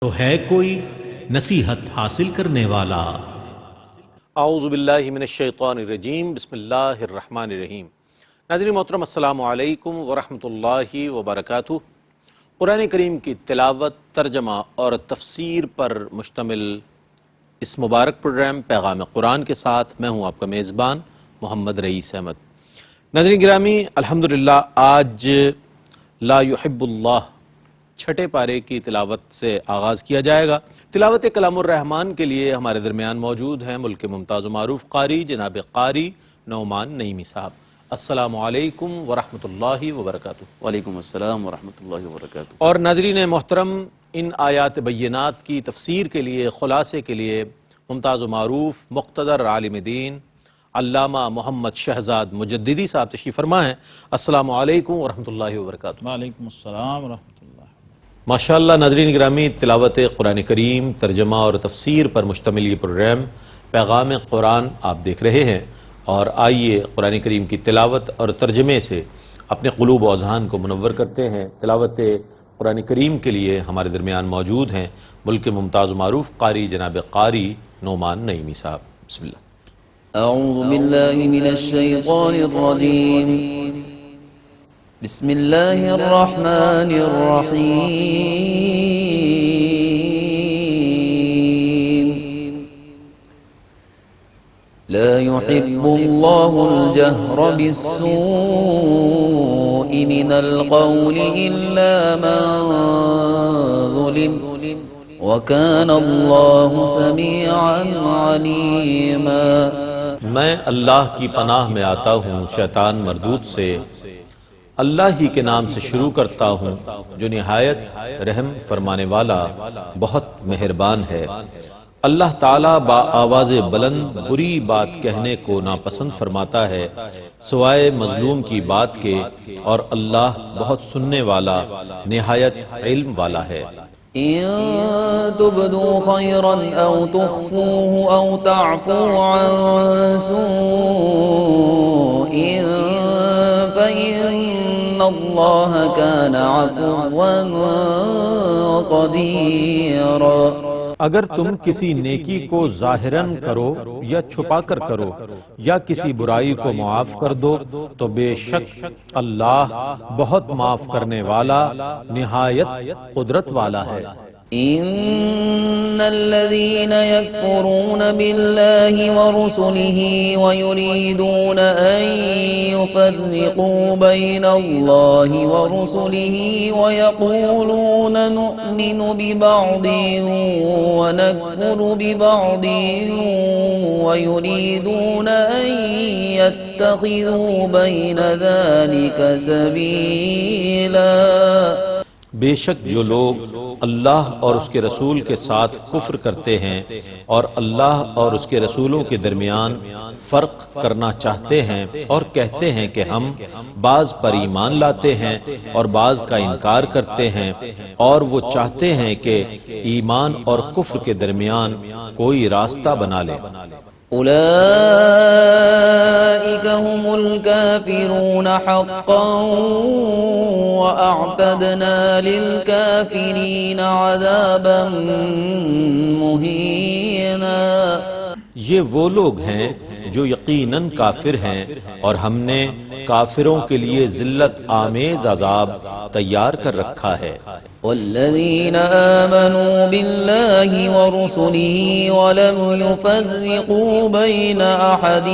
تو ہے کوئی نصیحت حاصل کرنے والا؟ اعوذ باللہ من الشیطان الرجیم، بسم اللہ الرحمن الرحیم۔ ناظرین محترم، السلام علیکم ورحمۃ اللہ وبرکاتہ۔ قرآن کریم کی تلاوت، ترجمہ اور تفسیر پر مشتمل اس مبارک پروگرام پیغام قرآن کے ساتھ میں ہوں آپ کا میزبان محمد رئیس احمد۔ ناظرین گرامی، الحمدللہ آج لا یحب اللہ چھٹے پارے کی تلاوت سے آغاز کیا جائے گا۔ تلاوت کلام الرحمن کے لیے ہمارے درمیان موجود ہیں ملک ممتاز و معروف قاری جناب قاری نعمان نعیمی صاحب۔ السلام علیکم ورحمۃ اللہ وبرکاتہ۔ وعلیکم السلام ورحمۃ اللہ وبرکاتہ۔ اور ناظرین محترم، ان آیات بینات کی تفسیر کے لیے، خلاصے کے لیے ممتاز و معروف مقتدر عالم دین علامہ محمد شہزاد مجددی صاحب تشریف فرما ہیں۔ السلام علیکم ورحمۃ اللہ وبرکاتہ۔ وعلیکم السلام ورحمۃ اللہ۔ ماشاءاللہ ناظرین گرامی، تلاوت قرآن کریم، ترجمہ اور تفسیر پر مشتمل یہ پروگرام پیغام قرآن آپ دیکھ رہے ہیں، اور آئیے قرآن کریم کی تلاوت اور ترجمے سے اپنے قلوب و اذہان کو منور کرتے ہیں۔ تلاوت قرآن کریم کے لیے ہمارے درمیان موجود ہیں ملک ممتاز و معروف قاری جناب قاری نعمان نعیمی صاحب۔ بسم اللہ۔ اعوذ باللہ من الشیطان الرجیم، بسم اللہ الرحمن الرحیم۔ لا يحب الله الجهر بالسوء من القول إلا من ظلم وكان الله سميعا عليما۔ میں اللہ کی پناہ میں آتا ہوں شیطان مردود سے۔ اللہ ہی کے نام سے شروع کرتا ہوں جو نہایت رحم فرمانے والا بہت مہربان ہے۔ اللہ تعالیٰ با آواز بلند بری بات کہنے کو ناپسند فرماتا ہے سوائے مظلوم کی بات کے، اور اللہ بہت سننے والا نہایت علم والا ہے۔ إن تبدوا خيرا أو تخفوه أو تعفوا عن سوء فإن الله كان عفوا قديرا۔ اگر تم کسی نیکی کو ظاہراً کرو یا چھپا کر کرو یا کسی برائی کو معاف کر دو تو بے شک اللہ بہت معاف کرنے والا نہایت قدرت والا ہے۔ إن الذين يكفرون بالله ورسله ويريدون أن يفرقوا بين الله ورسله ويقولون نؤمن ببعض ونكفر ببعض ويريدون أن يتخذوا بين ذلك سبيلا۔ بے شک جو لوگ اللہ اور اس کے رسول کے ساتھ کفر کرتے ہیں اور اللہ اور اس کے رسولوں کے درمیان فرق کرنا چاہتے ہیں اور کہتے ہیں کہ ہم بعض پر ایمان لاتے ہیں اور بعض کا انکار کرتے ہیں، اور وہ چاہتے ہیں کہ ایمان اور کفر کے درمیان کوئی راستہ بنا لے، أولئك هم الكافرون حقا وأعتدنا للكافرين عذابا مهينا۔ یہ وہ لوگ ہیں جو یقیناً کافر ہیں، اور ہم نے کافروں کے لیے ذلت آمیز عذاب تیار کر رکھا ہے۔ والذين آمنوا بالله ورسله ولم يفرقوا بين أحد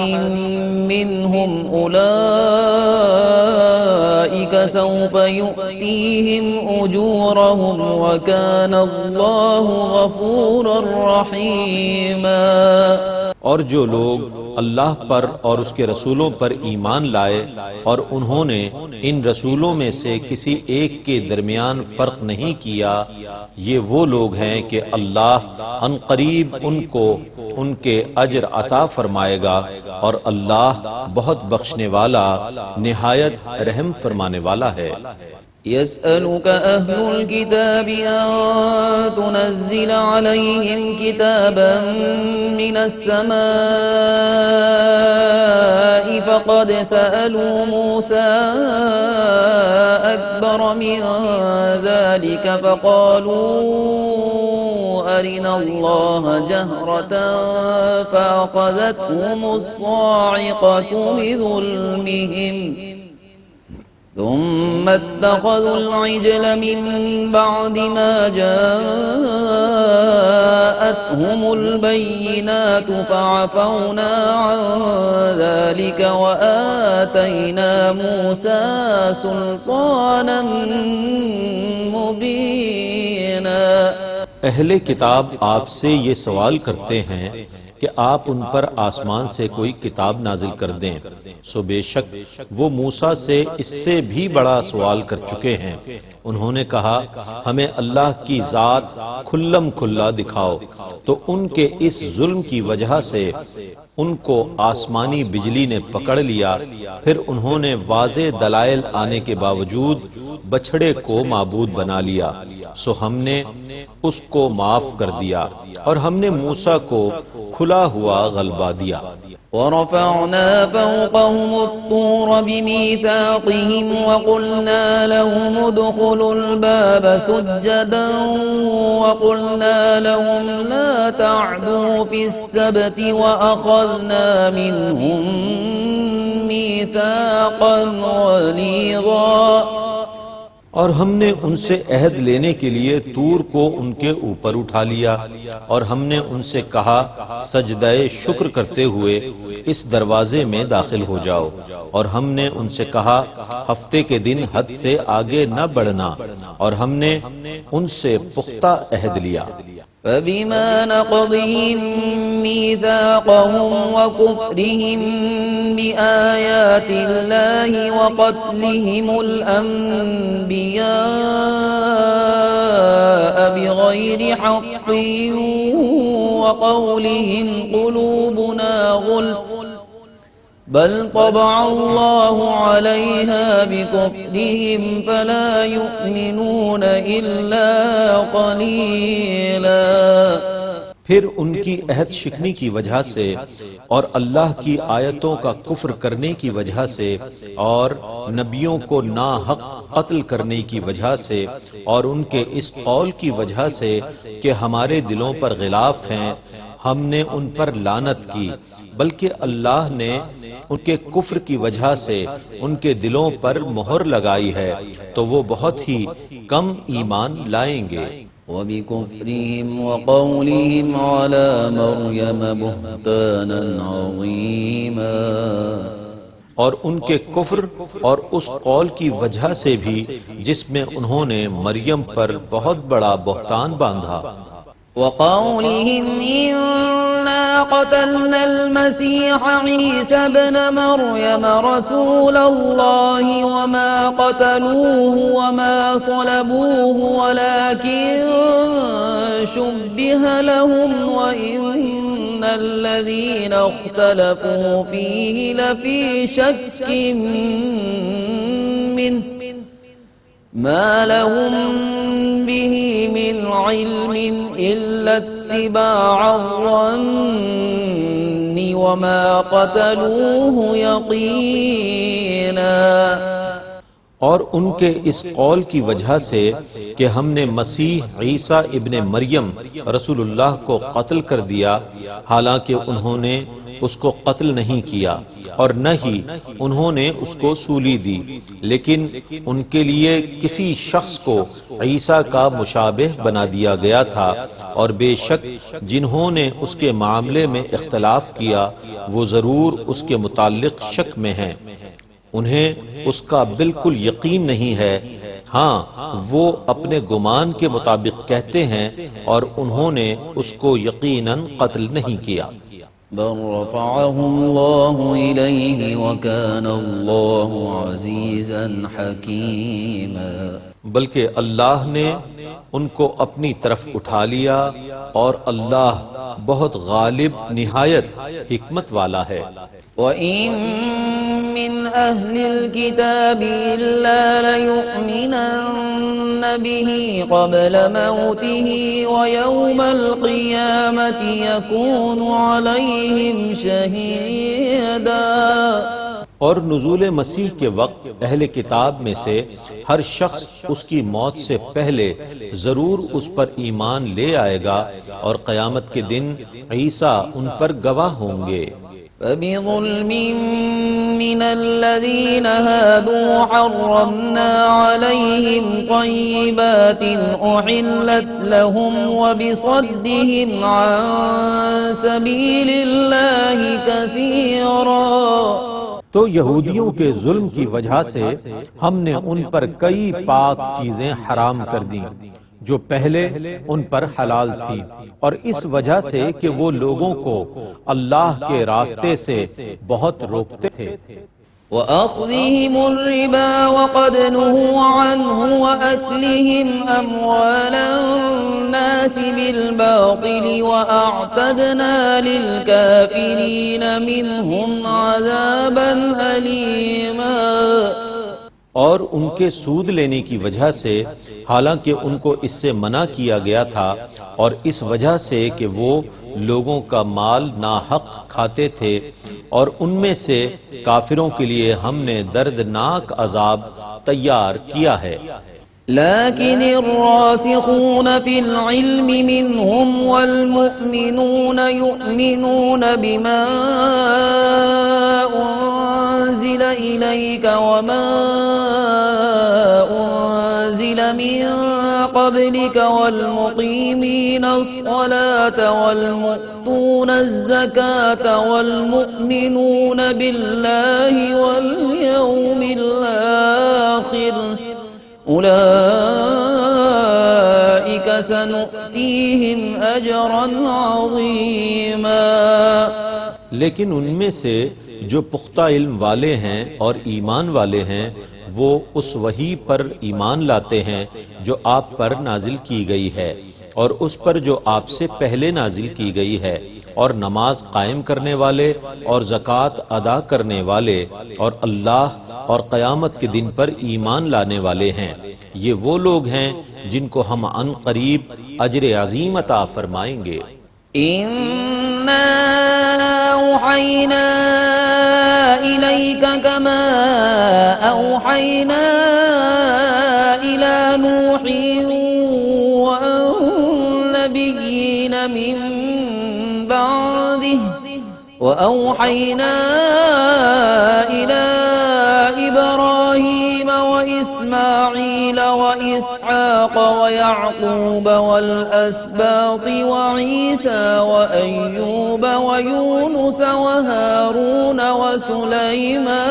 منهم أولئك سوف يؤتيهم أجورهم وكان الله غفورا رحيما۔ اور جو لوگ اللہ پر اور اس کے رسولوں پر ایمان لائے اور انہوں نے ان رسولوں میں سے کسی ایک کے درمیان فرق نہیں کیا، یہ وہ لوگ ہیں کہ اللہ ان قریب ان کو ان کے اجر عطا فرمائے گا، اور اللہ بہت بخشنے والا نہایت رحم فرمانے والا ہے۔ يسألك أهل الكتاب أن تنزل عليهم كتابا من السماء فقد سألوا موسى أكبر من ذلك فقالوا أرنا الله جهرة فأخذتهم الصاعقة بظلمهم ثم اتخذوا العجل من بعد ما جاءتهم البينات فعفونا عن ذلك وآتينا موسى سلطانا مبينا۔ اہل کتاب آپ سے یہ سوال کرتے ہیں کہ آپ ان پر آسمان سے کوئی کتاب نازل کر دیں، سو بے شک وہ موسیٰ سے اس سے بھی بڑا سوال کر چکے ہیں۔ انہوں نے کہا ہمیں اللہ کی ذات کھلم کھلا دکھاؤ، تو ان کے اس ظلم کی وجہ سے ان کو آسمانی بجلی نے پکڑ لیا، پھر انہوں نے واضح دلائل آنے کے باوجود بچھڑے کو معبود بنا لیا، سو ہم نے اس کو معاف کر دیا اور ہم نے موسیٰ کو کھلا ہوا غلبہ دیا۔ ورفعنا فوقهم الطور بميثاقهم وقلنا لهم ادخلوا الباب سجدا وقلنا لهم لا تعدوا في السبت وأخذنا منهم ميثاقا غليظا۔ اور ہم نے ان سے عہد لینے کے لیے طور کو ان کے اوپر اٹھا لیا، اور ہم نے ان سے کہا سجدہ شکر کرتے ہوئے اس دروازے میں داخل ہو جاؤ، اور ہم نے ان سے کہا ہفتے کے دن حد سے آگے نہ بڑھنا، اور ہم نے ان سے پختہ عہد لیا۔ فبما نقضهم ميثاقهم وكفرهم بآيات الله وقتلهم الأنبياء بغير حق وقولهم قلوبنا غلف بل طبع الله عليها بكفرهم فلا يؤمنون إلا قليلا۔ پھر ان کی عہد شکنی کی وجہ سے اور اللہ کی آیتوں کا کفر کرنے کی وجہ سے اور نبیوں کو ناحق قتل کرنے کی وجہ سے اور ان کے اس قول کی وجہ سے کہ ہمارے دلوں پر غلاف ہیں، ہم نے ان پر لعنت کی، بلکہ اللہ نے ان کے کفر کی وجہ سے ان کے دلوں پر مہر لگائی ہے، تو وہ بہت ہی کم ایمان لائیں گے۔ وبكفرهم وقولهم على مريم بهتانا عظيما۔ اور ان کے کفر اور اس قول کی وجہ سے بھی جس میں انہوں نے مریم پر بہت بڑا بہتان باندھا۔ وقولهم إنا قتلنا المسيح عيسى ابن مريم رسول الله وما قتلوه وما صلبوه ولكن شبه لهم وإن الذين اختلفوا فيه لفي شك منه ما لهم به من علم إلا اتباع الظن وما قتلوه يقينا۔ اور ان کے اس قول کی وجہ سے کہ ہم نے مسیح عیسیٰ ابن مریم رسول اللہ کو قتل کر دیا، حالانکہ انہوں نے اس کو قتل نہیں کیا اور نہ ہی انہوں نے اس کو سولی دی، لیکن ان کے لیے کسی شخص کو عیسیٰ کا مشابہ بنا دیا گیا تھا، اور بے شک جنہوں نے اس کے معاملے میں اختلاف کیا وہ ضرور اس کے متعلق شک میں ہیں، انہیں اس کا بالکل یقین نہیں ہے، ہاں وہ اپنے گمان کے مطابق کہتے ہیں اور انہوں نے اس کو یقیناً قتل نہیں کیا۔ بل رفعه الله إليه وكان الله عزيزا حكيما۔ بلکہ اللہ نے ان کو اپنی طرف اٹھا لیا اور اللہ بہت غالب نہایت حکمت والا ہے۔ وَإِن مِّنْ أَهْلِ الْكِتَابِ إِلَّا لَيُؤْمِنَنَّ بِهِ قَبْلَ مَوْتِهِ وَيَوْمَ الْقِيَامَةِ يَكُونُ عَلَيْهِمْ شَهِيدًا۔ اور نزول مسیح کے وقت اہل کتاب میں سے ہر شخص اس کی موت سے پہلے ضرور اس پر ایمان لے آئے گا، اور قیامت کے دن عیسیٰ ان پر گواہ ہوں گے۔ فبظلم من الذين هادوا حرمنا عليهم طيبات أحلت لهم وبصدهم عن سبيل الله كثيرا۔ تو یہودیوں کے ظلم کی وجہ سے ہم نے ان پر کئی پاک چیزیں حرام کر دیں جو پہلے ان پر حلال تھی، اور اس وجہ سے کہ وہ لوگوں کو اللہ کے راستے سے بہت روکتے تھے۔ وَأَخْذِهِمُ الرِّبَا وَقَدْ نُهُوا عَنْهُ وَأَكْلِهِمْ أَمْوَالَ النَّاسِ بِالْبَاطِلِ وَأَعْتَدْنَا لِلْكَافِرِينَ مِنْهُمْ عَذَابًا أَلِيمًا۔ اور ان کے سود لینے کی وجہ سے، حالانکہ ان کو اس سے منع کیا گیا تھا، اور اس وجہ سے کہ وہ لوگوں کا مال ناحق کھاتے تھے، اور ان میں سے کافروں کے لیے ہم نے دردناک عذاب تیار کیا ہے۔ لكن الراسخون في العلم منهم والمؤمنون يؤمنون بما أنزل إليك وما أنزل من قبلك والمقيمين الصلاة والمؤتون الزكاة والمؤمنون بالله واليوم الآخر أولئك سنؤتيهم أجرا عظيما۔ لیکن ان میں سے جو پختہ علم والے ہیں اور ایمان والے ہیں، وہ اس وحی پر ایمان لاتے ہیں جو آپ پر نازل کی گئی ہے، اور اس پر جو آپ سے پہلے نازل کی گئی ہے، اور نماز قائم کرنے والے اور زکوٰۃ ادا کرنے والے، اور اللہ اور قیامت کے دن پر ایمان لانے والے ہیں۔ یہ وہ لوگ ہیں جن کو ہم عن قریب اجر عظیم عطا فرمائیں گے۔ إِنَّا أَوْحَيْنَا إِلَيْكَ كَمَا أَوْحَيْنَا إِلَى نُوحٍ وَالنَّبِيِّينَ مِن بَعْدِهِ وَأَوْحَيْنَا إِلَى إِبْرَاهِيمَ وَإِسْمَاعِيلَ وَإِسْحَاقَ وَيَعْقُوبَ وَالْأَسْبَاطِ وَعِيسَى وَأَيُّوبَ وَيُونُسَ وَهَارُونَ وَسُلَيْمَانَ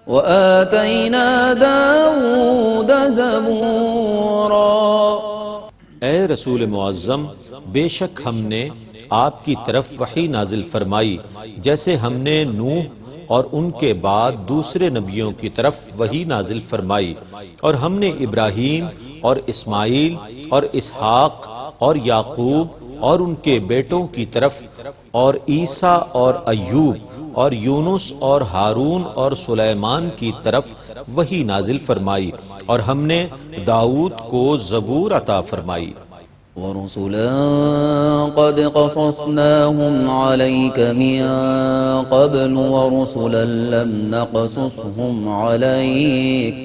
وَآتَيْنَا دَاوُودَ زَبُورًا۔ اے رسول معظم، بے شک ہم نے آپ کی طرف وحی نازل فرمائی، جیسے ہم نے نوح اور ان کے بعد دوسرے نبیوں کی طرف وحی نازل فرمائی، اور ہم نے ابراہیم اور اسماعیل اور اسحاق اور یعقوب اور ان کے بیٹوں کی طرف، اور عیسیٰ اور ایوب اور یونس اور ہارون اور سلیمان کی طرف وحی نازل فرمائی، اور ہم نے داؤد کو زبور عطا فرمائی۔ وَرُسُلًا قَدْ قَصَصْنَاهُمْ عَلَيْكَ مِن قَبْلُ وَرُسُلًا لَّمْ نَقْصُصْهُمْ عَلَيْكَ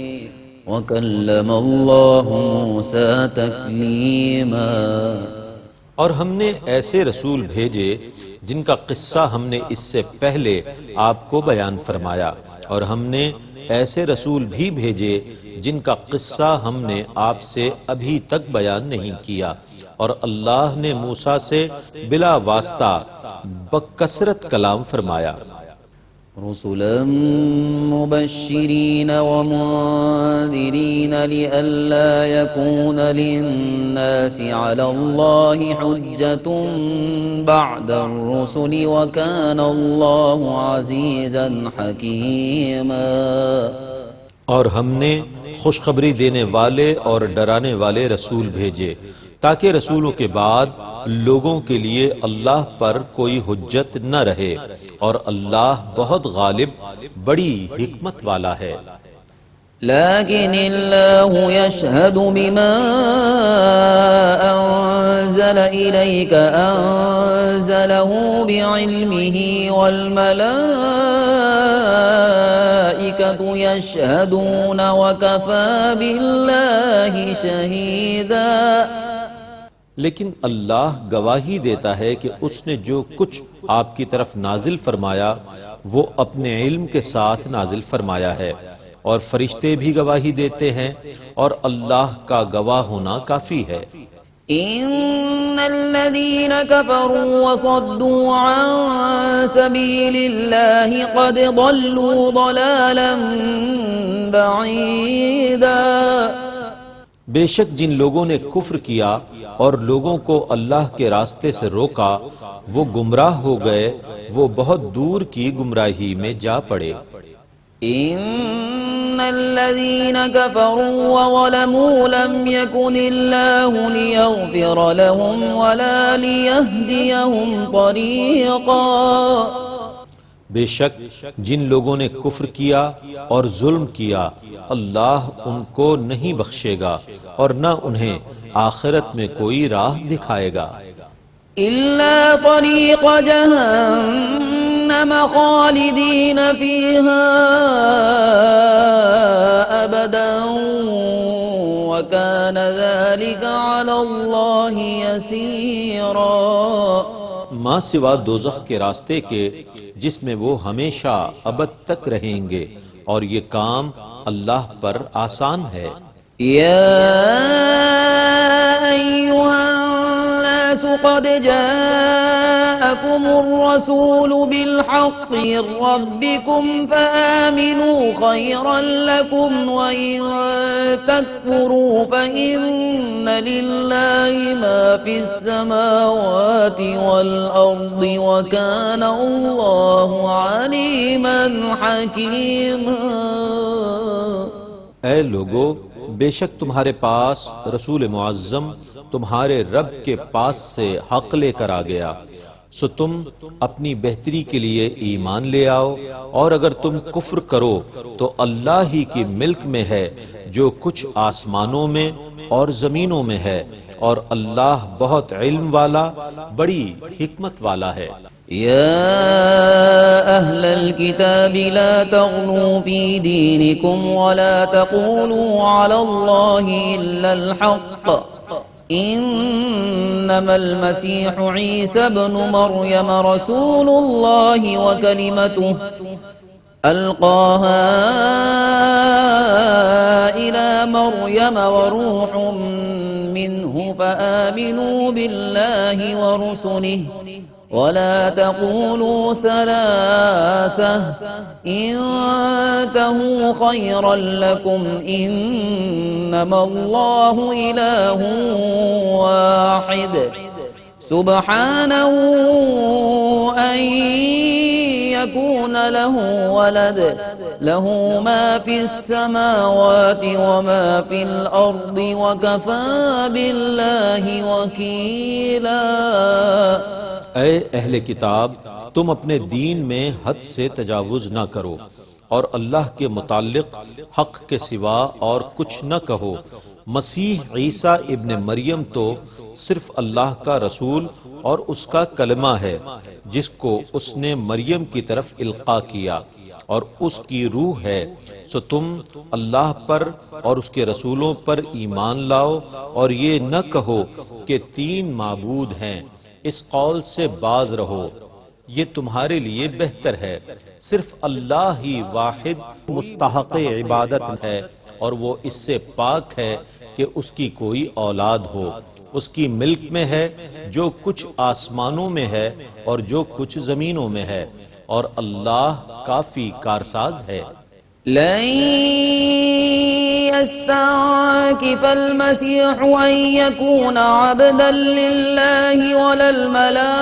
وَكَلَّمَ اللَّهُ مُوسَىٰ تَكْلِيمًا۔ اور ہم نے ایسے رسول بھیجے جن کا قصہ ہم نے اس سے پہلے آپ کو بیان فرمایا، اور ہم نے ایسے رسول بھی بھیجے جن کا قصہ ہم نے آپ سے ابھی تک بیان نہیں کیا، اور اللہ نے موسیٰ سے بلا واسطہ بکثرت کلام فرمایا۔ رسلا مبشرين ومنذرين لئلا يكون للناس على الله حجة بعد الرسل وكان الله عزيزا حكيما۔ اور ہم نے خوشخبری دینے والے اور ڈرانے والے رسول بھیجے تاکہ رسولوں کے بعد لوگوں کے لیے اللہ پر کوئی حجت نہ رہے، اور اللہ بہت غالب بڑی حکمت والا ہے۔ لكن الله يشهد بما أنزل أرسل إليك أنزله بعلمه والملائكة يشهدون وكفى بالله شهيدا. لیکن اللہ گواہی دیتا ہے کہ اس نے جو کچھ آپ کی طرف نازل فرمایا وہ اپنے علم کے ساتھ نازل فرمایا ہے، اور فرشتے بھی گواہی دیتے ہیں، اور اللہ کا گواہ ہونا کافی ہے۔ إن الذين كفروا وصدوا عن سبيل الله قد ضلوا ضلالا بعيدا. بے شک جن لوگوں نے کفر کیا اور لوگوں کو اللہ کے راستے سے روکا وہ گمراہ ہو گئے، وہ بہت دور کی گمراہی میں جا پڑے۔ إن الذين كفروا وظلموا لم يكن الله ليغفر لهم ولا ليهديهم طريقا. بے شک جن لوگوں نے کفر کیا اور ظلم کیا اللہ ان کو نہیں بخشے گا اور نہ انہیں آخرت میں کوئی راہ دکھائے گا۔ إلا طريق جهنم خالدين فيها أبدا وكان ذلك على الله يسيرا. ماں سوا دوزخ کے راستے کے جس میں وہ ہمیشہ ابد تک رہیں گے، اور یہ کام اللہ پر آسان ہے۔ يا أيها الناس قد جاءكم الرسول بالحق من ربكم فآمنوا خيرا لكم وإن تكفروا فإن لله ما في السماوات والأرض وكان الله عليما حكيما. اے لوگو، بے شک تمہارے پاس رسول معظم تمہارے رب کے پاس سے حق لے کر آ گیا، سو تم اپنی بہتری کے لیے ایمان لے آؤ، اور اگر تم کفر کرو تو اللہ ہی کی ملک میں ہے جو کچھ آسمانوں میں اور زمینوں میں ہے، اور اللہ بہت علم والا بڑی حکمت والا ہے۔ يا أهل الكتاب لا تغلوا في دينكم ولا تقولوا على الله إلا الحق إنما المسيح عيسى ابن مريم رسول الله وكلمته ألقاها إلى مريم وروح منه فآمنوا بالله ورسله ولا تقولوا ثلاثة انتهوا خيرا لكم إنما الله إله واحد سبحانه أن يكون له ولد له ما في السماوات وما في الأرض وكفى بالله وكيلا. اے اہل کتاب، تم اپنے دین میں حد سے تجاوز نہ کرو، اور اللہ کے متعلق حق کے سوا اور کچھ نہ کہو۔ مسیح عیسیٰ ابن مریم تو صرف اللہ کا رسول اور اس کا کلمہ ہے جس کو اس نے مریم کی طرف القاء کیا، اور اس کی روح ہے، سو تم اللہ پر اور اس کے رسولوں پر ایمان لاؤ، اور یہ نہ کہو کہ تین معبود ہیں، اس قول سے باز رہو، یہ تمہارے لیے بہتر ہے۔ صرف اللہ ہی واحد مستحق عبادت ہے، اور وہ اس سے پاک ہے کہ اس کی کوئی اولاد ہو۔ اس کی ملک میں ہے جو کچھ آسمانوں میں ہے اور جو کچھ زمینوں میں ہے، اور اللہ کافی کارساز ہے۔ لن يستنكف المسيح أن يكون عبدا لله ولا الملائكة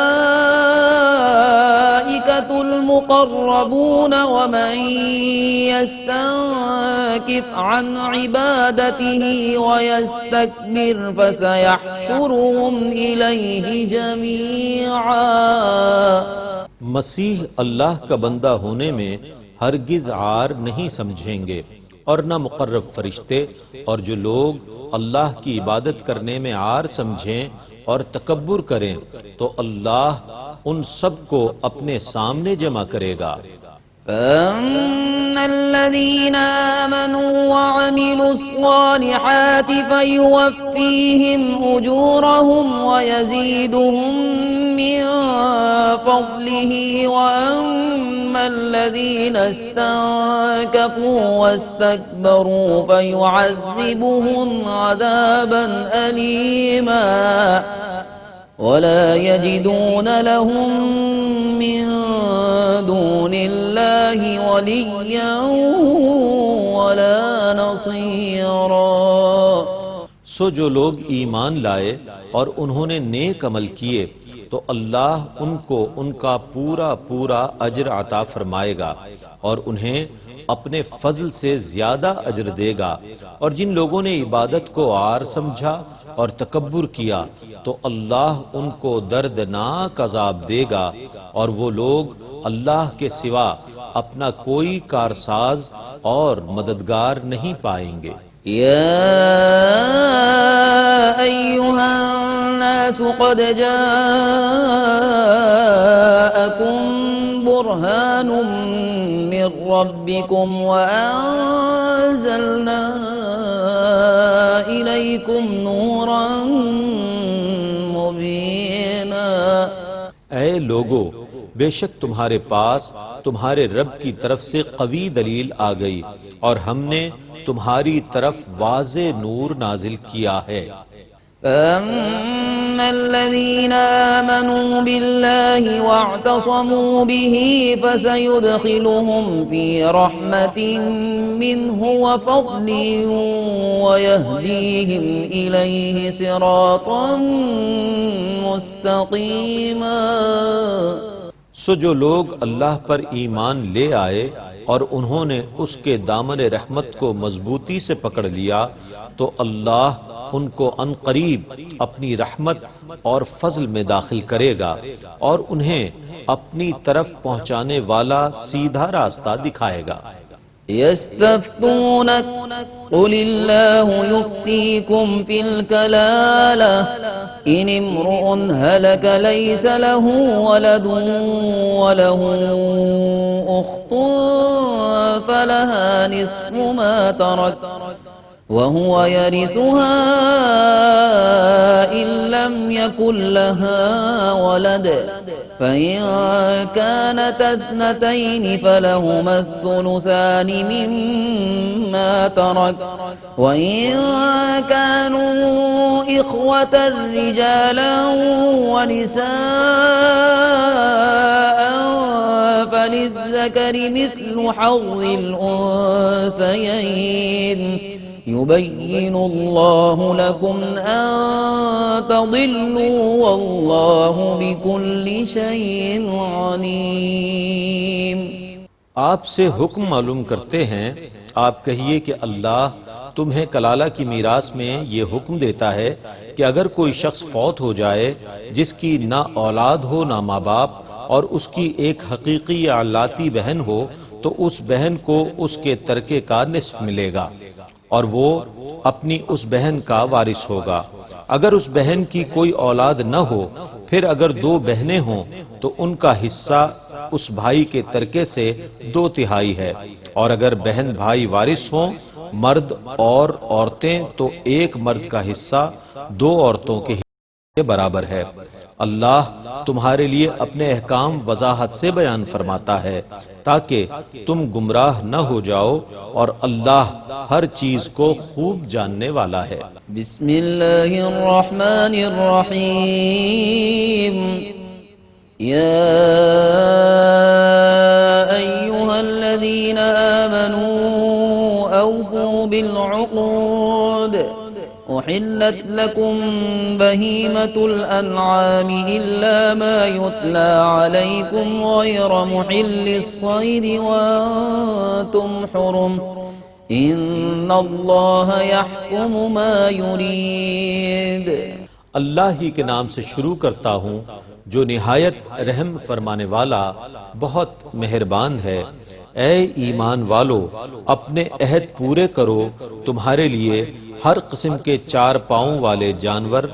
المقربون ومن يستنكف عن عبادته ويستكبر فسيحشرهم إليه جميعا. مسیح اللہ کا بندہ ہونے میں ہرگز عار نہیں سمجھیں گے، اور نہ مقرب فرشتے، اور جو لوگ اللہ کی عبادت کرنے میں عار سمجھیں اور تکبر کریں تو اللہ ان سب کو اپنے سامنے جمع کرے گا۔ فأما الذين آمنوا وعملوا الصالحات فيوفيهم أجورهم ويزيدهم من فضله، وأما الذين استنكفوا واستكبروا فيعذبهم عذابا أليما ولا يجدون لهم من دون الله وليا ولا نصيرا۔ سو جو لوگ ایمان لائے اور انہوں نے نیک عمل کیے تو اللہ ان کو ان کا پورا پورا اجر عطا فرمائے گا اور انہیں اپنے فضل سے زیادہ اجر دے گا، اور جن لوگوں نے عبادت کو عار سمجھا اور تکبر کیا تو اللہ ان کو دردناک عذاب دے گا، اور وہ لوگ اللہ کے سوا اپنا کوئی کارساز اور مددگار نہیں پائیں گے۔ يا أيها الناس قد جاءكم برهان من ربكم وأنزلنا إليكم نورا مبينا۔ اے لوگو، بے شک تمہارے پاس تمہارے رب کی طرف سے قوی دلیل آ گئی، اور ہم نے تمہاری طرف واضح نور نازل کیا ہے۔ فأما الذين آمنوا بالله واعتصموا به فسيدخلهم في رحمة منه وفضل ويهديهم إليه صراطا مستقيما۔ سو جو لوگ اللہ پر ایمان لے آئے اور انہوں نے اس کے دامن رحمت کو مضبوطی سے پکڑ لیا تو اللہ ان کو عنقریب اپنی رحمت اور فضل میں داخل کرے گا اور انہیں اپنی طرف پہنچانے والا سیدھا راستہ دکھائے گا۔ يستفتونك قل الله يفتيكم في الكلالة إن امرؤ هلك ليس له ولد وله أخت فلها نصف ما ترك وهو يرثها إن لم يكن لها ولد، فإن كانت اثنتين فلهما الثلثان مما ترك، وإن كانوا إخوة رجالا ونساء فللذكر مثل حظ الأنثيين، يبين الله لكم أن تضلوا والله بكل شيء عليم۔ آپ سے حکم معلوم کرتے ہیں، آپ کہیے کہ اللہ تمہیں کلالہ کی میراث میں یہ حکم دیتا ہے کہ اگر کوئی شخص فوت ہو جائے جس کی نہ اولاد ہو نہ ماں باپ اور اس کی ایک حقیقی یا لاتی بہن ہو تو اس بہن کو اس کے ترکے کا نصف ملے گا اور وہ اپنی اس بہن کا وارث ہوگا۔ اگر اس بہن کی کوئی اولاد نہ ہو، پھر اگر دو بہنیں ہوں تو ان کا حصہ اس بھائی کے ترکے سے 2/3 ہے، اور اگر بہن بھائی وارث ہوں مرد اور عورتیں تو ایک مرد کا حصہ 2 عورتوں کے حصے برابر ہے۔ اللہ تمہارے لیے اپنے احکام وضاحت سے بیان فرماتا ہے تاکہ تم گمراہ نہ ہو جاؤ، اور اللہ ہر چیز کو خوب جاننے والا ہے۔ بسم اللہ الرحمن الرحیم۔ یا ایہا الذین آمنوا اوفوا بالعقود، أحلت لكم بهيمة الأنعام إلا ما يتلى عليكم غير محل الصيد وأنتم حرم إن الله يحكم ما يريد۔ اللہ ہی کے نام سے شروع کرتا ہوں جو نہایت رحم فرمانے والا بہت مہربان ہے۔ اے ایمان والو اپنے عہد پورے کرو، تمہارے لیے ہر قسم کے 4 پاؤں والے جانور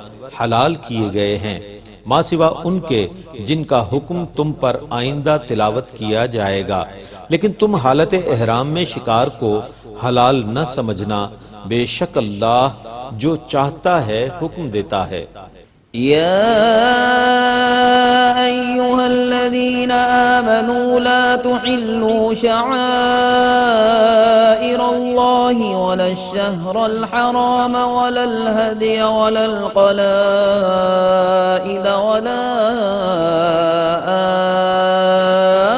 حلال کیے گئے ہیں ماں سوا ان کے جن کا حکم تم پر آئندہ تلاوت کیا جائے گا، لیکن تم حالت احرام میں شکار کو حلال نہ سمجھنا، بے شک اللہ جو چاہتا ہے حکم دیتا ہے۔ يا أيها الذين آمنوا لا تحلوا شعائر الله ولا الشهر الحرام ولا الهدي ولا القلائد ولا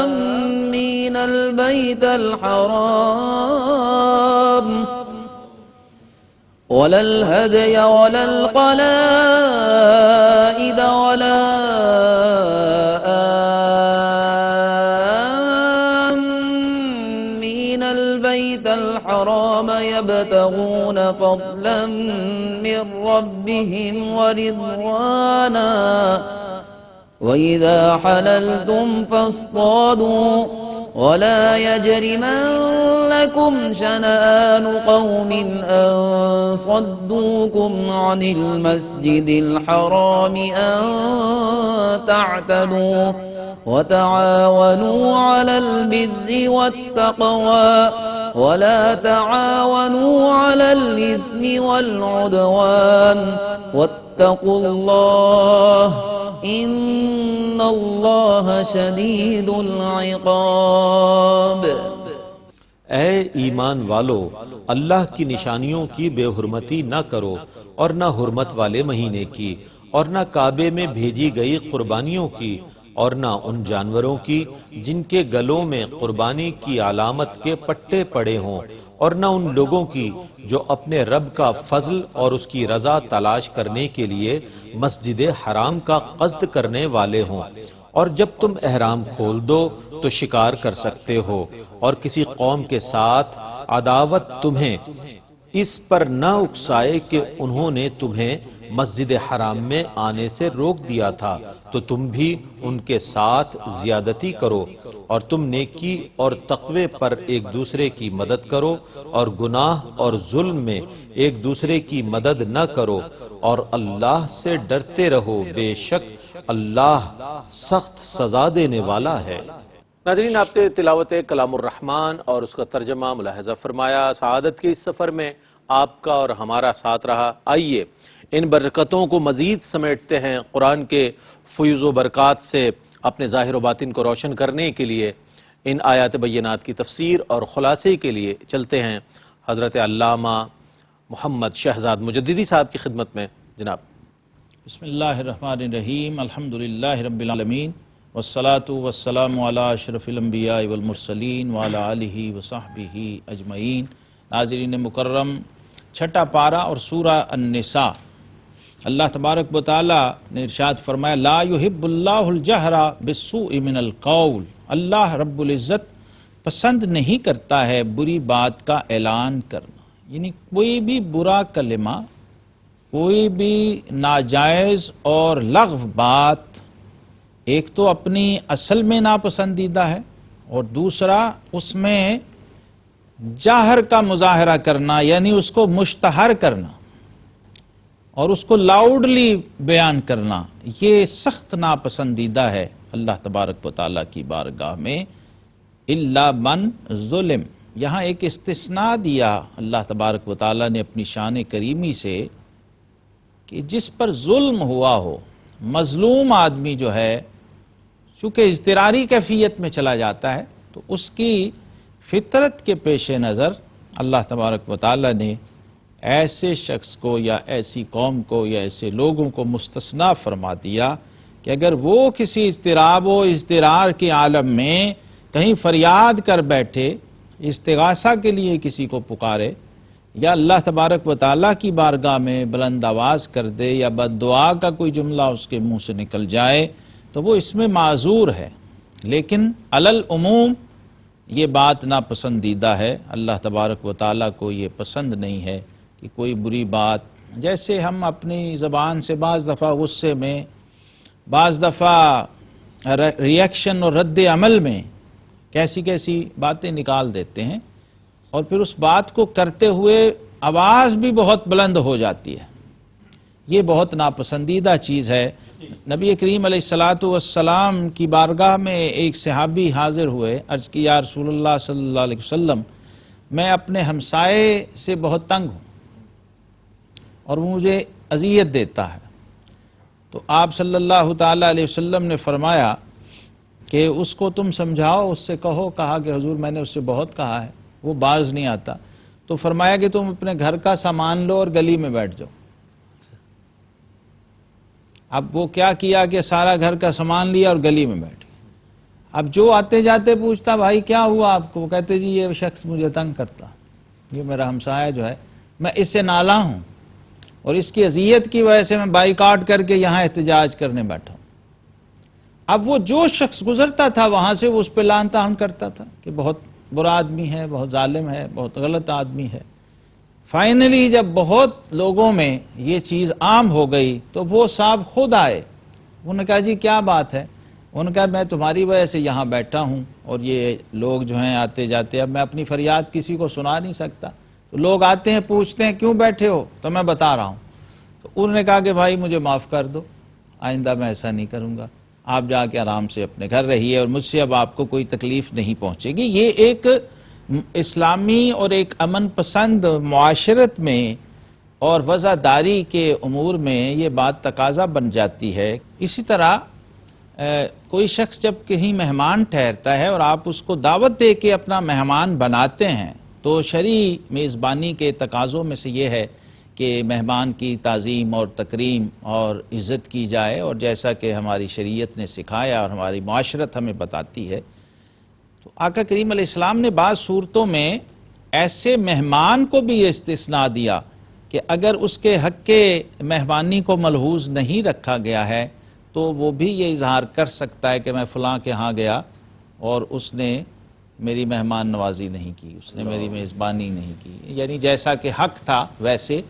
آمين البيت الحرام ولا الهدي ولا القلائد ولا آمين البيت الحرام يبتغون فضلا من ربهم ورضوانا وإذا حللتم فاصطادوا ولا يجرمنكم شنآن قوم أن صدوكم عن المسجد الحرام أن تعتدوا وتعاونوا على البر والتقوى ولا تعاونوا على الإثم والعدوان واتقوا الله ان اللہ شدید العقاب۔ اے ایمان والو اللہ کی نشانیوں کی بے حرمتی نہ کرو اور نہ حرمت والے مہینے کی اور نہ کعبے میں بھیجی گئی قربانیوں کی اور نہ ان جانوروں کی جن کے گلوں میں قربانی کی علامت کے پٹے پڑے ہوں اور نہ ان لوگوں کی جو اپنے رب کا فضل اور اس کی رضا تلاش کرنے کے لیے مسجد حرام کا قصد کرنے والے ہوں، اور جب تم احرام کھول دو تو شکار کر سکتے ہو، اور کسی قوم کے ساتھ عداوت تمہیں اس پر نہ اکسائے کہ انہوں نے تمہیں مسجد حرام میں آنے سے روک دیا تھا تو تم بھی ان کے ساتھ زیادتی کرو، اور تم نیکی اور تقوی پر ایک دوسرے کی مدد کرو اور گناہ اور ظلم میں ایک دوسرے کی مدد نہ کرو، اور اللہ سے ڈرتے رہو، بے شک اللہ سخت سزا دینے والا ہے۔ ناظرین، آپ نے تلاوت کلام الرحمن اور اس کا ترجمہ ملاحظہ فرمایا۔ سعادت کے اس سفر میں آپ کا اور ہمارا ساتھ رہا۔ آئیے ان برکتوں کو مزید سمیٹتے ہیں، قرآن کے فیوز و برکات سے اپنے ظاہر و باطن کو روشن کرنے کے لیے ان آیات بینات کی تفسیر اور خلاصے کے لیے چلتے ہیں حضرت علامہ محمد شہزاد مجددی صاحب کی خدمت میں۔ جناب بسم اللہ الرحمن الرحیم، الحمدللہ رب العالمین، والصلاة والسلام علی اشرف الانبیاء والمرسلین وعلی آلہ وصحبہ اجمعین۔ ناظرین مکرم، چھٹا پارہ اور سورہ النساء، اللہ تبارک و تعالیٰ نے ارشاد فرمایا لا یحب اللہ الجہر بالسوء من القول، اللہ رب العزت پسند نہیں کرتا ہے بری بات کا اعلان کرنا، یعنی کوئی بھی برا کلمہ، کوئی بھی ناجائز اور لغو بات ایک تو اپنی اصل میں ناپسندیدہ ہے، اور دوسرا اس میں جاہر کا مظاہرہ کرنا، یعنی اس کو مشتہر کرنا اور اس کو لاؤڈلی بیان کرنا، یہ سخت ناپسندیدہ ہے اللہ تبارک و تعالیٰ کی بارگاہ میں۔ الا من ظلم، یہاں ایک استثناء دیا اللہ تبارک و تعالیٰ نے اپنی شان کریمی سے کہ جس پر ظلم ہوا ہو، مظلوم آدمی جو ہے چونکہ اضطراری کیفیت میں چلا جاتا ہے تو اس کی فطرت کے پیش نظر اللہ تبارک و تعالیٰ نے ایسے شخص کو یا ایسی قوم کو یا ایسے لوگوں کو مستثنیٰ فرما دیا کہ اگر وہ کسی اضطراب و اضطرار کے عالم میں کہیں فریاد کر بیٹھے، استغاثہ کے لیے کسی کو پکارے یا اللہ تبارک و تعالیٰ کی بارگاہ میں بلند آواز کر دے یا بد دعا کا کوئی جملہ اس کے منہ سے نکل جائے تو وہ اس میں معذور ہے، لیکن علی العموم یہ بات ناپسندیدہ ہے۔ اللہ تبارک و تعالیٰ کو یہ پسند نہیں ہے کہ کوئی بری بات، جیسے ہم اپنی زبان سے بعض دفعہ غصے میں، بعض دفعہ ریاکشن اور رد عمل میں کیسی کیسی باتیں نکال دیتے ہیں، اور پھر اس بات کو کرتے ہوئے آواز بھی بہت بلند ہو جاتی ہے. یہ بہت ناپسندیدہ چیز ہے. نبی کریم علیہ الصلاۃ والسلام کی بارگاہ میں ایک صحابی حاضر ہوئے، عرض کی یا رسول اللہ صلی اللہ علیہ وسلم، میں اپنے ہمسائے سے بہت تنگ ہوں اور وہ مجھے اذیت دیتا ہے. تو آپ صلی اللہ تعالی علیہ وسلم نے فرمایا کہ اس کو تم سمجھاؤ، اس سے کہا کہ حضور میں نے اس سے بہت کہا ہے، وہ باز نہیں آتا. تو فرمایا کہ تم اپنے گھر کا سامان لو اور گلی میں بیٹھ جاؤ. اب وہ کیا کیا کہ سارا گھر کا سامان لیا اور گلی میں بیٹھ گیا. اب جو آتے جاتے پوچھتا بھائی کیا ہوا آپ کو، وہ کہتے جی یہ شخص مجھے تنگ کرتا، یہ میرا ہمسایہ جو ہے میں اس سے نالاں ہوں اور اس کی اذیت کی وجہ سے میں بائیکاٹ کر کے یہاں احتجاج کرنے بیٹھا ہوں. اب وہ جو شخص گزرتا تھا وہاں سے وہ اس پہ لعن طعن کرتا تھا کہ بہت برا آدمی ہے، بہت ظالم ہے، بہت غلط آدمی ہے. فائنلی جب بہت لوگوں میں یہ چیز عام ہو گئی تو وہ صاحب خود آئے. انہوں نے کہا جی کیا بات ہے؟ انہوں نے کہا میں تمہاری وجہ سے یہاں بیٹھا ہوں اور یہ لوگ جو ہیں آتے جاتے، اب میں اپنی فریاد کسی کو سنا نہیں سکتا، تو لوگ آتے ہیں پوچھتے ہیں کیوں بیٹھے ہو، تو میں بتا رہا ہوں. تو انہوں نے کہا کہ بھائی مجھے معاف کر دو، آئندہ میں ایسا نہیں کروں گا، آپ جا کے آرام سے اپنے گھر رہیے اور مجھ سے اب آپ کو کوئی تکلیف نہیں پہنچے گی. یہ ایک اسلامی اور ایک امن پسند معاشرت میں اور وفاداری کے امور میں یہ بات تقاضا بن جاتی ہے. اسی طرح کوئی شخص جب کہیں مہمان ٹھہرتا ہے اور آپ اس کو دعوت دے کے اپنا مہمان بناتے ہیں تو شرعی میزبانی کے تقاضوں میں سے یہ ہے کہ مہمان کی تعظیم اور تکریم اور عزت کی جائے، اور جیسا کہ ہماری شریعت نے سکھایا اور ہماری معاشرت ہمیں بتاتی ہے. تو آقا کریم علیہ السلام نے بعض صورتوں میں ایسے مہمان کو بھی یہ استثناء دیا کہ اگر اس کے حق کے مہمانی کو ملحوظ نہیں رکھا گیا ہے تو وہ بھی یہ اظہار کر سکتا ہے کہ میں فلاں کے ہاں گیا اور اس نے میری مہمان نوازی نہیں کی، اس نے میری میزبانی نہیں کی، یعنی جیسا کہ حق تھا ویسے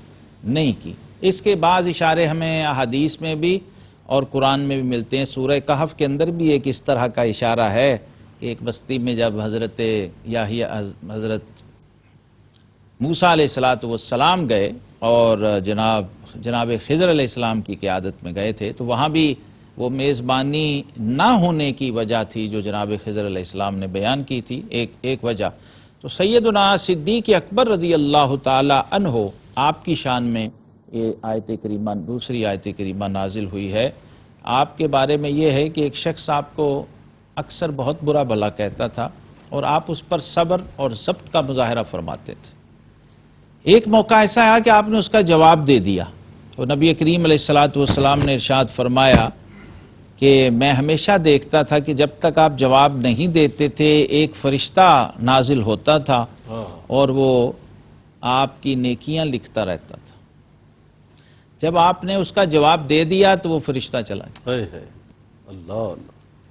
نہیں کی. اس کے بعض اشارے ہمیں احادیث میں بھی اور قرآن میں بھی ملتے ہیں. سورہ کہف کے اندر بھی ایک اس طرح کا اشارہ ہے کہ ایک بستی میں جب حضرت موسیٰ علیہ السلام گئے اور جناب خضر علیہ السلام کی قیادت میں گئے تھے، تو وہاں بھی وہ میزبانی نہ ہونے کی وجہ تھی جو جناب خضر علیہ السلام نے بیان کی تھی، ایک وجہ. تو سیدنا صدیق اکبر رضی اللہ تعالی عنہ آپ کی شان میں یہ آیت کریمہ، دوسری آیت کریمہ نازل ہوئی ہے. آپ کے بارے میں یہ ہے کہ ایک شخص آپ کو اکثر بہت برا بھلا کہتا تھا اور آپ اس پر صبر اور ضبط کا مظاہرہ فرماتے تھے. ایک موقع ایسا آیا کہ آپ نے اس کا جواب دے دیا، تو نبی کریم علیہ السلام نے ارشاد فرمایا کہ میں ہمیشہ دیکھتا تھا کہ جب تک آپ جواب نہیں دیتے تھے ایک فرشتہ نازل ہوتا تھا اور وہ آپ کی نیکیاں لکھتا رہتا تھا. جب آپ نے اس کا جواب دے دیا تو وہ فرشتہ چلا گیا. اللہ.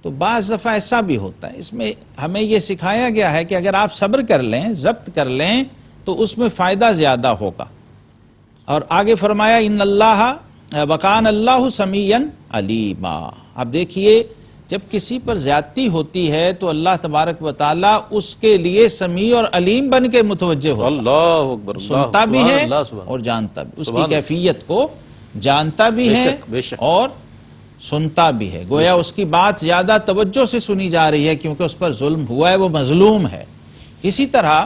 تو بعض دفعہ ایسا بھی ہوتا ہے. اس میں ہمیں یہ سکھایا گیا ہے کہ اگر آپ صبر کر لیں، ضبط کر لیں تو اس میں فائدہ زیادہ ہوگا. اور آگے فرمایا ان اللہ وکان اللہ سمیعا علیما. اب دیکھیے جب کسی پر زیادتی ہوتی ہے تو اللہ تبارک و تعالی اس کے لیے سمیع اور علیم بن کے متوجہ ہوتا ہے. اللہ اکبر. سنتا بھی ہے اور جانتا بھی، اس کی کیفیت کو جانتا بھی ہے اور سنتا بھی ہے. گویا اس کی بات زیادہ توجہ سے سنی جا رہی ہے کیونکہ اس پر ظلم ہوا ہے، وہ مظلوم ہے. اسی طرح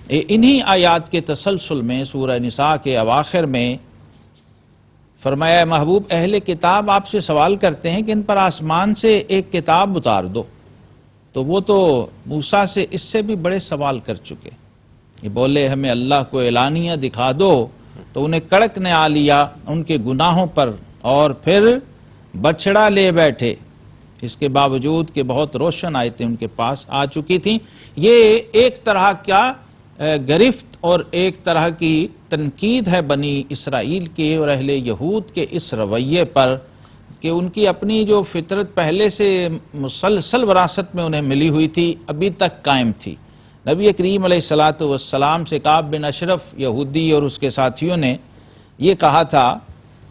انہی آیات کے تسلسل میں سورہ نساء کے اواخر میں فرمایا محبوب اہل کتاب آپ سے سوال کرتے ہیں کہ ان پر آسمان سے ایک کتاب اتار دو. تو وہ تو موسیٰ سے اس سے بھی بڑے سوال کر چکے. یہ بولے ہمیں اللہ کو اعلانیہ دکھا دو، تو انہیں کڑک نے آ لیا ان کے گناہوں پر اور پھر بچڑا لے بیٹھے. اس کے باوجود کہ بہت روشن آیتیں ان کے پاس آ چکی تھیں. یہ ایک طرح کا گرفت اور ایک طرح کی تنقید ہے بنی اسرائیل کے اور اہل یہود کے اس رویے پر کہ ان کی اپنی جو فطرت پہلے سے مسلسل وراثت میں انہیں ملی ہوئی تھی ابھی تک قائم تھی. نبی کریم علیہ السلام سے کعب بن اشرف یہودی اور اس کے ساتھیوں نے یہ کہا تھا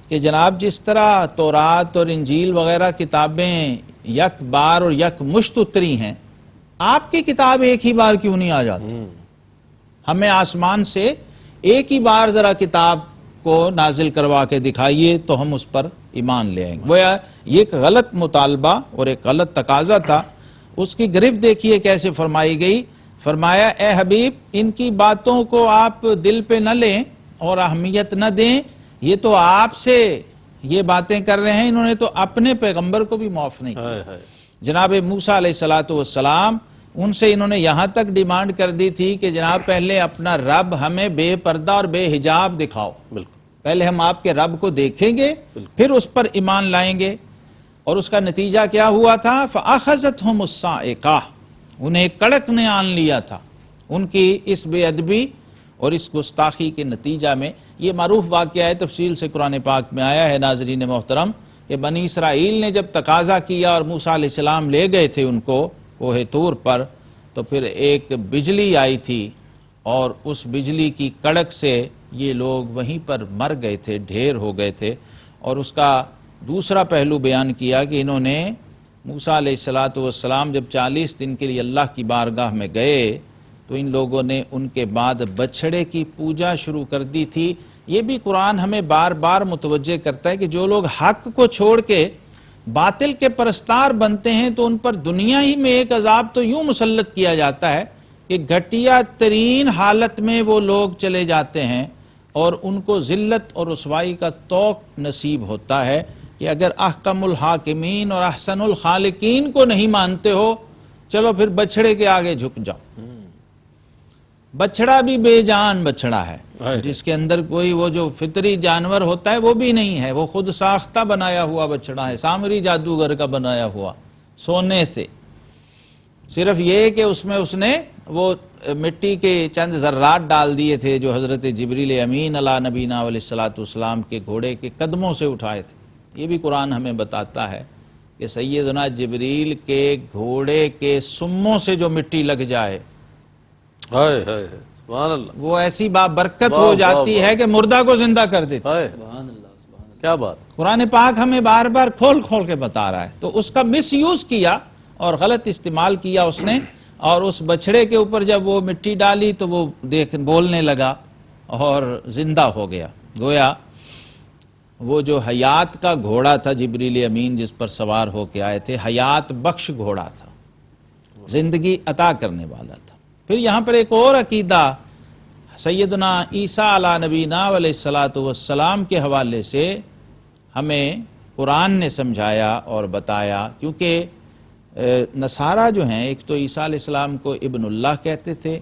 کہ جناب جس طرح تورات اور انجیل وغیرہ کتابیں یک بار اور یک مشت اتری ہیں، آپ کی کتاب ایک ہی بار کیوں نہیں آ جاتی؟ ہمیں آسمان سے ایک ہی بار ذرا کتاب کو نازل کروا کے دکھائیے تو ہم اس پر ایمان لے آئیں گے۔ وہ یہ ایک غلط مطالبہ اور ایک غلط تقاضا تھا، اس کی گرفت دیکھیے کیسے فرمائی گئی۔ فرمایا اے حبیب ان کی باتوں کو آپ دل پہ نہ لیں اور اہمیت نہ دیں، یہ تو آپ سے یہ باتیں کر رہے ہیں، انہوں نے تو اپنے پیغمبر کو بھی معاف نہیں کیا۔ جناب موسیٰ علیہ السلام ان سے انہوں نے یہاں تک ڈیمانڈ کر دی تھی کہ جناب پہلے اپنا رب ہمیں بے پردہ اور بے حجاب دکھاؤ، پہلے ہم آپ کے رب کو دیکھیں گے پھر اس پر ایمان لائیں گے۔ اور اس کا نتیجہ کیا ہوا تھا؟ فَأَخَذَتْهُمُ الصَّاعِقَةُ، انہیں کڑک نے آن لیا تھا ان کی اس بے ادبی اور اس گستاخی کے نتیجہ میں۔ یہ معروف واقعہ ہے، تفصیل سے قرآن پاک میں آیا ہے ناظرین محترم، کہ بنی اسرائیل نے جب تقاضا کیا اور موسیٰ علیہ السلام لے گئے تھے ان کو کوہ طور پر، تو پھر ایک بجلی آئی تھی اور اس بجلی کی کڑک سے یہ لوگ وہیں پر مر گئے تھے، ڈھیر ہو گئے تھے۔ اور اس کا دوسرا پہلو بیان کیا کہ انہوں نے موسیٰ علیہ السلام جب 40 دن کے لیے اللہ کی بارگاہ میں گئے تو ان لوگوں نے ان کے بعد بچھڑے کی پوجا شروع کر دی تھی۔ یہ بھی قرآن ہمیں بار بار متوجہ کرتا ہے کہ جو لوگ حق کو چھوڑ کے باطل کے پرستار بنتے ہیں تو ان پر دنیا ہی میں ایک عذاب تو یوں مسلط کیا جاتا ہے کہ گھٹیا ترین حالت میں وہ لوگ چلے جاتے ہیں اور ان کو ذلت اور رسوائی کا طوق نصیب ہوتا ہے کہ اگر احکم الحاکمین اور احسن الخالقین کو نہیں مانتے ہو، چلو پھر بچھڑے کے آگے جھک جاؤ۔ بچڑا بھی بے جان بچڑا ہے، جس کے اندر کوئی وہ جو فطری جانور ہوتا ہے وہ بھی نہیں ہے، وہ خود ساختہ بنایا ہوا بچڑا ہے، سامری جادوگر کا بنایا ہوا سونے سے۔ صرف یہ کہ اس میں اس نے وہ مٹی کے چند ذرات ڈال دیے تھے جو حضرت جبریل امین علی نبینا علیہ السلام کے گھوڑے کے قدموں سے اٹھائے تھے۔ یہ بھی قرآن ہمیں بتاتا ہے کہ سیدنا جبریل کے گھوڑے کے سموں سے جو مٹی لگ جائے سبحان اللہ، وہ ایسی بابرکت ہو جاتی ہے کہ مردہ کو زندہ کر دیتی۔ کیا بات! قرآن پاک ہمیں بار بار کھول کھول کے بتا رہا ہے، تو اس کا مس یوز کیا اور غلط استعمال کیا اس نے، اور اس بچڑے کے اوپر جب وہ مٹی ڈالی تو وہ بولنے لگا اور زندہ ہو گیا۔ گویا وہ جو حیات کا گھوڑا تھا جبریل امین جس پر سوار ہو کے آئے تھے، حیات بخش گھوڑا تھا، زندگی عطا کرنے والا تھا۔ پھر یہاں پر ایک اور عقیدہ سیدنا عیسیٰ علیہ نبینا علیہ السلام کے حوالے سے ہمیں قرآن نے سمجھایا اور بتایا، کیونکہ نصارہ جو ہیں ایک تو عیسیٰ علیہ السلام کو ابن اللہ کہتے تھے،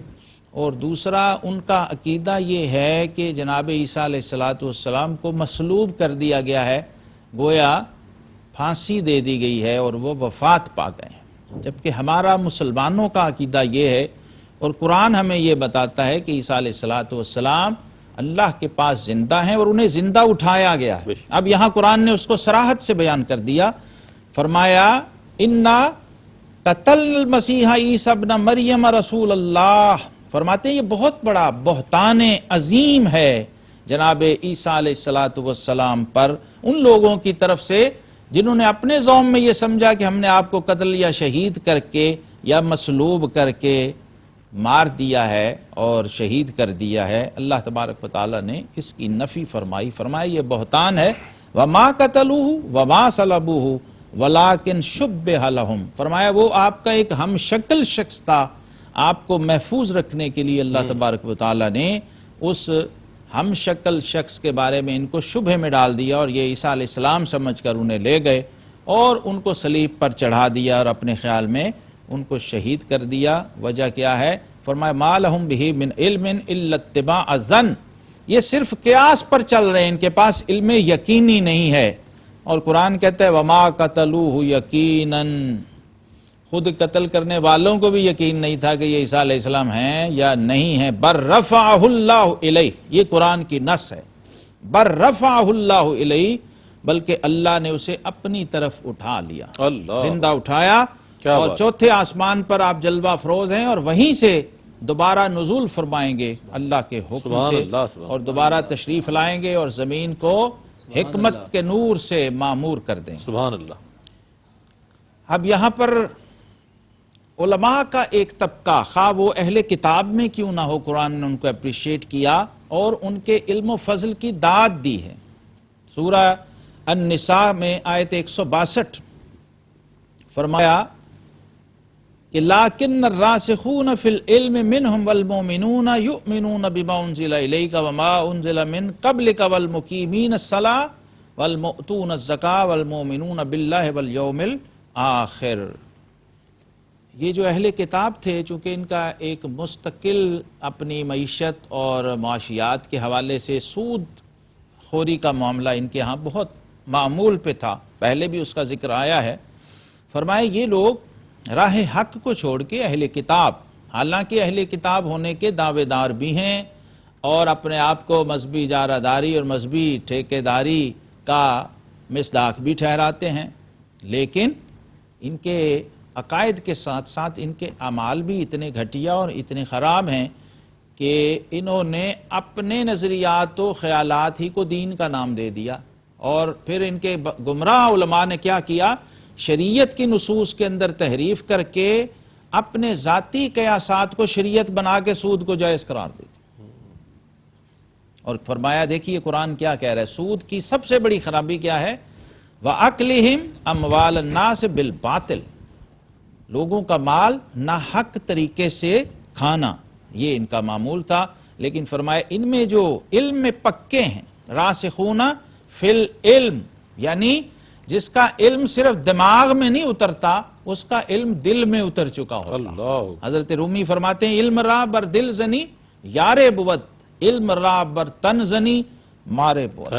اور دوسرا ان کا عقیدہ یہ ہے کہ جناب عیسیٰ علیہ السلام کو مصلوب کر دیا گیا ہے، گویا پھانسی دے دی گئی ہے اور وہ وفات پا گئے ہیں، جبکہ ہمارا مسلمانوں کا عقیدہ یہ ہے اور قرآن ہمیں یہ بتاتا ہے کہ عیسیٰ علیہ السلام اللہ کے پاس زندہ ہیں اور انہیں زندہ اٹھایا گیا ہے۔ اب یہاں قرآن نے اس کو صراحت سے بیان کر دیا، فرمایا اِنَّا قتل المسیح عیسیٰ ابن مریم رسول اللہ، فرماتے ہیں یہ بہت بڑا بہتان عظیم ہے جناب عیسیٰ علیہ السلام پر ان لوگوں کی طرف سے جنہوں نے اپنے ذوم میں یہ سمجھا کہ ہم نے آپ کو قتل یا شہید کر کے یا مصلوب کر کے مار دیا ہے اور شہید کر دیا ہے۔ اللہ تبارک و تعالیٰ نے اس کی نفی فرمائی، فرمایا یہ بہتان ہے، وَمَا قَتَلُوهُ وَمَا صَلَبُوهُ وَلَٰكِنْ شُبِّهَ لَهُمْ، فرمایا وہ آپ کا ایک ہم شکل شخص تھا، آپ کو محفوظ رکھنے کے لیے اللہ تبارک و تعالیٰ نے اس ہم شکل شخص کے بارے میں ان کو شبہ میں ڈال دیا اور یہ عیسیٰ علیہ السلام سمجھ کر انہیں لے گئے اور ان کو صلیب پر چڑھا دیا اور اپنے خیال میں ان کو شہید کر دیا۔ وجہ کیا ہے؟ فرمایا مَا لَهُمْ بِهِ مِنْ عِلْمٍ إِلَّا اتِّبَاعَ الظَّنِّ، یہ صرف قیاس پر چل رہے ہیں، ان کے پاس علم یقینی نہیں ہے۔ اور قرآن کہتا ہے وَمَا قَتَلُوهُ يَقِينًا، خود قتل کرنے والوں کو بھی یقین نہیں تھا کہ یہ عیسیٰ علیہ السلام ہیں یا نہیں ہیں۔ بَلْ رَفَعَهُ اللَّهُ إِلَيْهِ، یہ قرآن کی نص ہے، بَلْ رَفَعَهُ اللَّهُ إِلَيْهِ، بلکہ اللہ نے اسے اپنی طرف اٹھا لیا، زندہ اٹھایا، اور چوتھے آسمان پر آپ جلوہ افروز ہیں اور وہیں سے دوبارہ نزول فرمائیں گے اللہ کے حکم سے، اور دوبارہ تشریف لائیں گے اور زمین کو حکمت کے نور سے معمور کر دیں۔ سبحان اللہ۔ اب یہاں پر علماء کا ایک طبقہ، خواہ وہ اہل کتاب میں کیوں نہ ہو، قرآن نے ان کو اپریشیٹ کیا اور ان کے علم و فضل کی داد دی ہے۔ سورہ النساء میں آیت 162 فرمایا کہ لَٰكِنَّ الرَّاسِخُونَ فِي الْعِلْمِ مِنْهُمْ وَالْمُؤْمِنُونَ يُؤْمِنُونَ بِمَا أُنزِلَ إِلَيْكَ وَمَا أُنزِلَ مِنْ قَبْلِكَ وَالْمُقِيمِينَ الصَّلَاةَ وَالْمُؤْتُونَ الزَّكَاةَ وَالْمُؤْمِنُونَ بِاللَّهِ وَالْيَوْمِ الْآخِرِ۔ یہ جو اہل کتاب تھے، چونکہ ان کا ایک مستقل اپنی معیشت اور معاشیات کے حوالے سے سود خوری کا معاملہ ان کے ہاں بہت معمول پہ تھا، پہلے بھی اس کا ذکر آیا ہے۔ فرمائے یہ لوگ راہ حق کو چھوڑ کے اہل کتاب، حالانکہ اہل کتاب ہونے کے دعوے دار بھی ہیں اور اپنے آپ کو مذہبی اجارہ داری اور مذہبی ٹھیکیداری کا مصداق بھی ٹھہراتے ہیں، لیکن ان کے عقائد کے ساتھ ساتھ ان کے اعمال بھی اتنے گھٹیا اور اتنے خراب ہیں کہ انہوں نے اپنے نظریات و خیالات ہی کو دین کا نام دے دیا، اور پھر ان کے گمراہ علماء نے کیا کیا، شریعت کی نصوص کے اندر تحریف کر کے اپنے ذاتی قیاسات کو شریعت بنا کے سود کو جائز قرار دے دیا۔ اور فرمایا دیکھیے قرآن کیا کہہ رہا ہے، سود کی سب سے بڑی خرابی کیا ہے، وَأَكْلِهِمْ أَمْوَالَ النَّاسِ بِالْبَاطِلِ، لوگوں کا مال ناحق طریقے سے کھانا، یہ ان کا معمول تھا۔ لیکن فرمایا ان میں جو علم میں پکے ہیں، راسخون فی العلم، یعنی جس کا علم صرف دماغ میں نہیں اترتا، اس کا علم دل میں اتر چکا ہوتا۔ حضرت رومی فرماتے ہیں علم را بر دل زنی یارے بود، علم را بر تن زنی مارے بود۔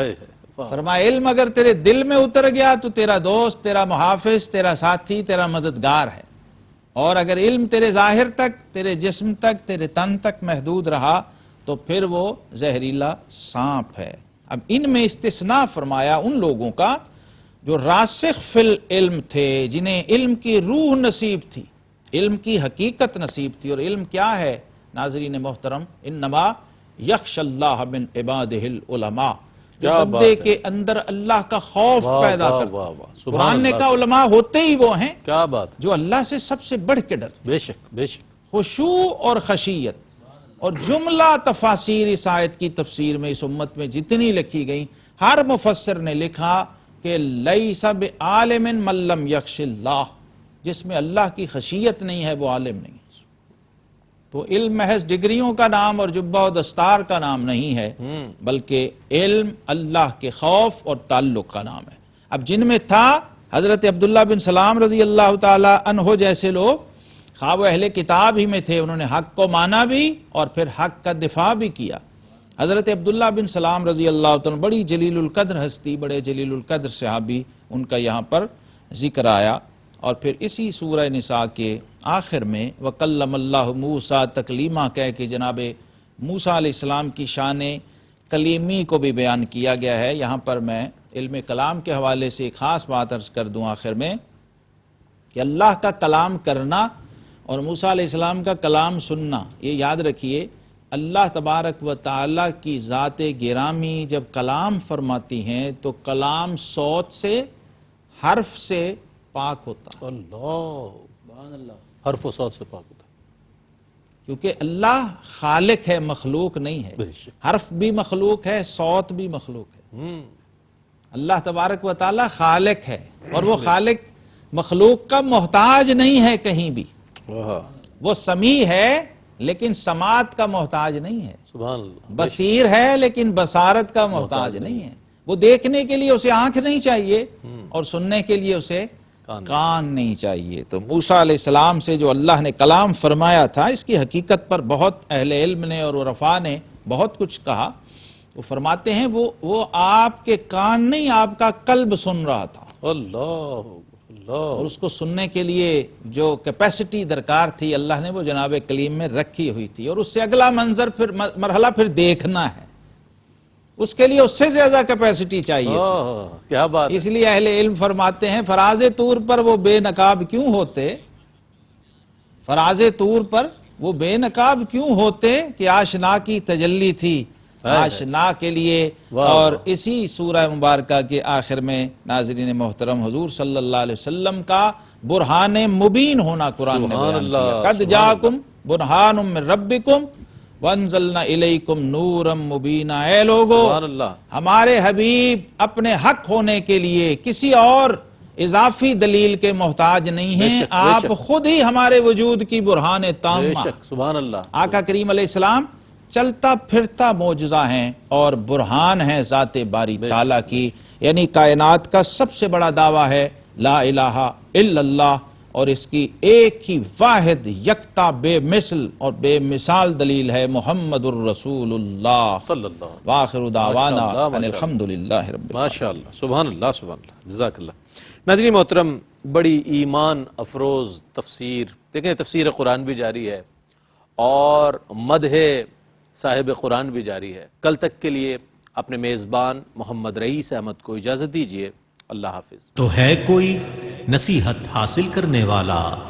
فرمایا علم اگر تیرے دل میں اتر گیا تو تیرا دوست، تیرا محافظ، تیرا ساتھی، تیرا مددگار ہے، اور اگر علم تیرے ظاہر تک، تیرے جسم تک، تیرے تن تک محدود رہا تو پھر وہ زہریلا سانپ ہے۔ اب ان میں استثناء فرمایا ان لوگوں کا جو راسخ فی العلم تھے، جنہیں علم کی روح نصیب تھی، علم کی حقیقت نصیب تھی۔ اور علم کیا ہے ناظرین محترم، انما یخشی اللہ من عبادہ العلماء، جو بندے کے اندر اللہ کا خوف پیدا کرتا ہے۔ قرآن نے کہا علماء ہوتے ہی وہ ہیں کیا بات، جو اللہ سے سب سے بڑھ کے ڈر، بے شک بے شک، خشوع اور خشیت۔ اور جملہ تفاسیر اس آیت کی تفسیر میں اس امت میں جتنی لکھی گئی، ہر مفسر نے لکھا کہ لیس بعالم من لم یخش اللہ، جس میں اللہ کی خشیت نہیں ہے وہ عالم نہیں ہے۔ تو علم محض ڈگریوں کا نام اور جبہ و دستار کا نام نہیں ہے، بلکہ علم اللہ کے خوف اور تعلق کا نام ہے۔ اب جن میں تھا حضرت عبداللہ بن سلام رضی اللہ تعالی عنہ جیسے لوگ، خواہ وہ اہل کتاب ہی میں تھے، انہوں نے حق کو مانا بھی اور پھر حق کا دفاع بھی کیا۔ حضرت عبداللہ بن سلام رضی اللہ تعالی بڑی جلیل القدر ہستی، بڑے جلیل القدر صحابی، ان کا یہاں پر ذکر آیا۔ اور پھر اسی سورہ نساء کے آخر میں وَكَلَّمَ اللَّهُ مُوسَىٰ تکلیمہ کہہ کے جناب موسیٰ علیہ السلام کی شان کلیمی کو بھی بیان کیا گیا ہے۔ یہاں پر میں علم کلام کے حوالے سے ایک خاص بات عرض کر دوں آخر میں، کہ اللہ کا کلام کرنا اور موسیٰ علیہ السلام کا کلام سننا، یہ یاد رکھیے، اللہ تبارک و تعالی کی ذات گرامی جب کلام فرماتی ہیں تو کلام صوت سے، حرف سے پاک ہوتا ہے۔ حرف و صوت سے پاک ہوتا ہے، کیونکہ اللہ خالق ہے، مخلوق نہیں ہے۔ حرف بھی مخلوق ہے، صوت بھی مخلوق ہے۔ اللہ تبارک و تعالی خالق ہے، اور وہ خالق مخلوق کا محتاج نہیں ہے کہیں بھی۔ وہ سمیع ہے لیکن سماعت کا محتاج نہیں ہے، سبحان اللہ، بصیر ہے لیکن بصارت کا محتاج نہیں ہے۔ وہ دیکھنے کے لیے اسے آنکھ نہیں چاہیے اور سننے کے لیے اسے کان نہیں چاہیے۔ تو موسیٰ علیہ السلام سے جو اللہ نے کلام فرمایا تھا، اس کی حقیقت پر بہت اہل علم نے اور عرفاء نے بہت کچھ کہا۔ وہ فرماتے ہیں وہ آپ کے کان نہیں، آپ کا قلب سن رہا تھا، اور اس کو سننے کے لیے جو کیپیسٹی درکار تھی اللہ نے وہ جناب کلیم میں رکھی ہوئی تھی۔ اور اس سے اگلا منظر پھر مرحلہ پھر دیکھنا ہے، اس کے لیے اس سے زیادہ کیپیسٹی چاہیے تھی۔ کیا بات، اس لیے اہل علم فرماتے ہیں فراز طور پر وہ بے نقاب کیوں ہوتے، فراز طور پر وہ بے نقاب کیوں ہوتے کہ آشنا کی تجلی تھی آشنا کے لیے، اور اسی سورہ مبارکہ کے آخر میں ناظرین محترم حضور صلی اللہ علیہ وسلم کا برہان مبین ہونا قرآن نے بیان کیا۔ قد جاءکم برہان من ربکم وانزلنا الیکم نورا مبینا۔ اے لوگو، ہمارے حبیب اپنے حق ہونے کے لیے کسی اور اضافی دلیل کے محتاج نہیں ہیں، آپ خود ہی ہمارے وجود کی برہان تامہ۔ سبحان اللہ۔ آقا کریم علیہ السلام چلتا پھرتا معجزہ ہیں اور برہان ہیں ذات باری تعالیٰ کی، یعنی کائنات کا سب سے بڑا دعویٰ ہے لا الہ الا اللہ، اور اس کی ایک ہی واحد یکتا بے مثل اور بے مثال دلیل ہے محمد الرسول اللہ صلی اللہ وآخر دعوانا ان الحمدللہ رب العالمین۔ ماشاءاللہ، سبحان اللہ، سبحان اللہ، جزاک اللہ۔ ناظرین محترم، بڑی ایمان افروز تفسیر، دیکھیں تفسیر قرآن بھی جاری ہے اور مدح صاحب قرآن بھی جاری ہے۔ کل تک کے لیے اپنے میزبان محمد رئیس احمد کو اجازت دیجیے۔ اللہ حافظ۔ تو ہے کوئی نصیحت حاصل کرنے والا